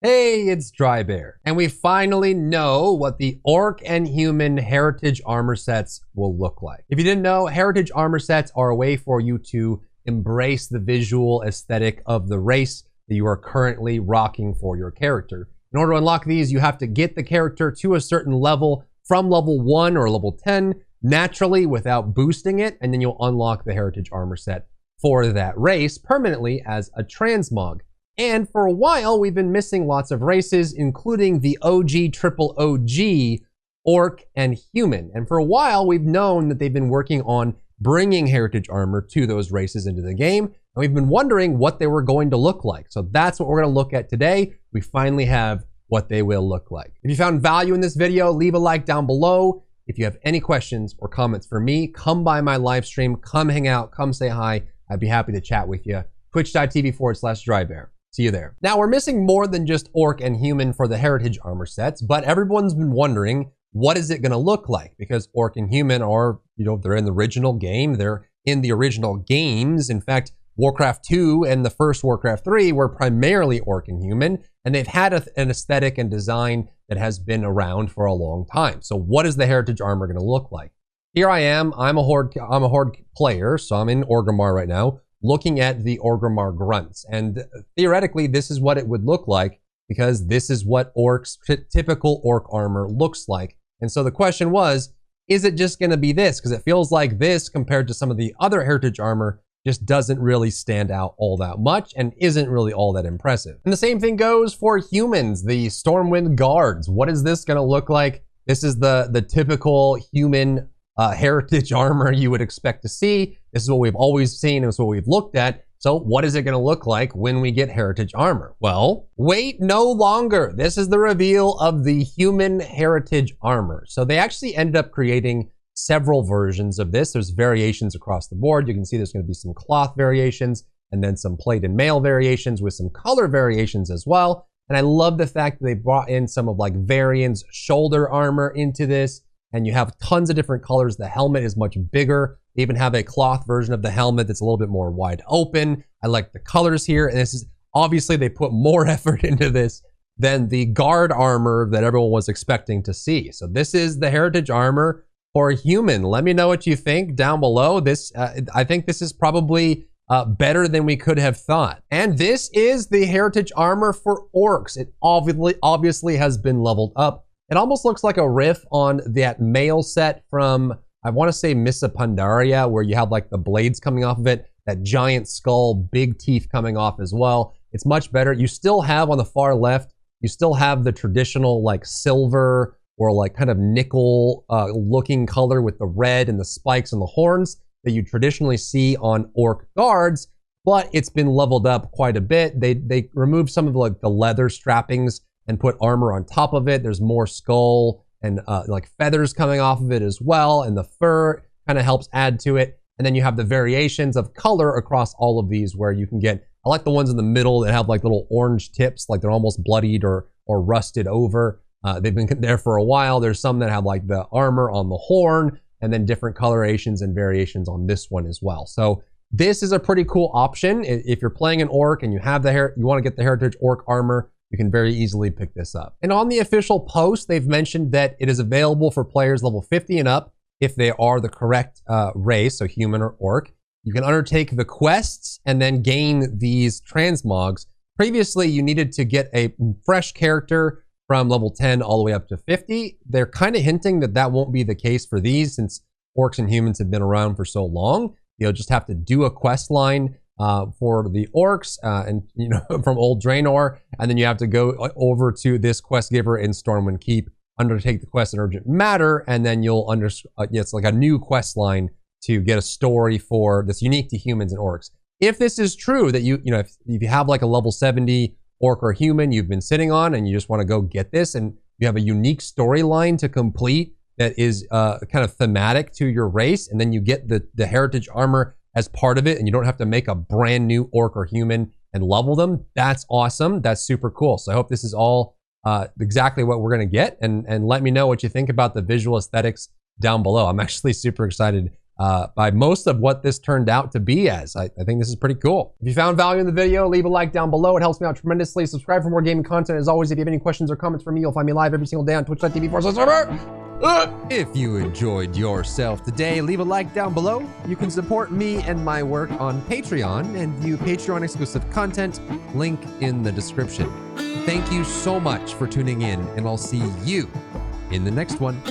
Hey, it's Drybear, and we finally know what the Orc and Human Heritage armor sets will look like. If you didn't know, Heritage armor sets are a way for you to embrace the visual aesthetic of the race that you are currently rocking for your character. In order to unlock these, you have to get the character to a certain level from level 1 or level 10 naturally without boosting it, and then you'll unlock the Heritage armor set for that race permanently as a transmog. And for a while, we've been missing lots of races, including the OG triple OG, Orc and Human. And for a while, we've known that they've been working on bringing Heritage armor to those races into the game. And we've been wondering what they were going to look like. So that's what we're going to look at today. We finally have what they will look like. If you found value in this video, leave a like down below. If you have any questions or comments for me, come by my live stream, come hang out, come say hi. I'd be happy to chat with you. Twitch.tv/Drybear. See you there. Now, we're missing more than just Orc and Human for the Heritage armor sets, but everyone's been wondering, what is it going to look like? Because Orc and Human are, they're in the original game. They're in the original games. In fact, Warcraft II and the first Warcraft III were primarily Orc and Human, and they've had an aesthetic and design that has been around for a long time. So what is the Heritage armor going to look like? Here I am. I'm a Horde player, so I'm in Orgrimmar right now, looking at the Orgrimmar grunts. And theoretically, this is what it would look like, because this is what typical Orc armor looks like. And so the question was, is it just going to be this? Because it feels like this, compared to some of the other Heritage armor, just doesn't really stand out all that much and isn't really all that impressive. And the same thing goes for Humans, the Stormwind Guards. What is this going to look like? This is the typical Human Heritage armor you would expect to see. This is what we've always seen, and it's what we've looked at. So what is it going to look like when we get Heritage armor? Well, wait no longer. This is the reveal of the Human Heritage armor. So they actually ended up creating several versions of this. There's variations across the board. You can see there's going to be some cloth variations and then some plate and mail variations with some color variations as well. And I love the fact that they brought in some of like Varian's shoulder armor into this. And you have tons of different colors. The helmet is much bigger. They even have a cloth version of the helmet that's a little bit more wide open. I like the colors here. And this is obviously, they put more effort into this than the guard armor that everyone was expecting to see. So this is the Heritage armor for Human. Let me know what you think down below. I think this is probably better than we could have thought. And this is the Heritage armor for Orcs. It obviously has been leveled up. It almost looks like a riff on that mail set from, I want to say, Missa Pandaria, where you have like the blades coming off of it, that giant skull, big teeth coming off as well. It's much better. You still have on the far left, you still have the traditional like silver or like kind of nickel looking color with the red and the spikes and the horns that you traditionally see on Orc guards, but it's been leveled up quite a bit. They removed some of like the leather strappings and put armor on top of it. There's more skull and like feathers coming off of it as well. And the fur kind of helps add to it. And then you have the variations of color across all of these where you can get, I like the ones in the middle that have like little orange tips, like they're almost bloodied or rusted over. They've been there for a while. There's some that have like the armor on the horn and then different colorations and variations on this one as well. So this is a pretty cool option. If you're playing an Orc and you have you want to get the Heritage Orc armor, you can very easily pick this up. And on the official post, they've mentioned that it is available for players level 50 and up if they are the correct race, so Human or Orc. You can undertake the quests and then gain these transmogs. Previously, you needed to get a fresh character from level 10 all the way up to 50. They're kind of hinting that that won't be the case for these, since Orcs and Humans have been around for so long. You'll just have to do a quest line for the Orcs and from old Draenor, and then you have to go over to this quest giver in Stormwind Keep, undertake the quest in Urgent Matter, and then you'll it's like a new quest line to get a story that's unique to Humans and Orcs. If this is true, that if you have like a level 70 Orc or Human you've been sitting on and you just want to go get this, and you have a unique storyline to complete that is kind of thematic to your race, and then you get the Heritage armor as part of it, and you don't have to make a brand new Orc or Human and level them, that's awesome. That's super cool. So I hope this is all exactly what we're going to get, and let me know what you think about the visual aesthetics down below. I'm actually super excited by most of what this turned out to be as. I think this is pretty cool. If you found value in the video, leave a like down below. It helps me out tremendously. Subscribe for more gaming content. As always, if you have any questions or comments for me, you'll find me live every single day on twitch.tv/server. If you enjoyed yourself today, leave a like down below. You can support me and my work on Patreon and view Patreon exclusive content, link in the description. Thank you so much for tuning in, and I'll see you in the next one.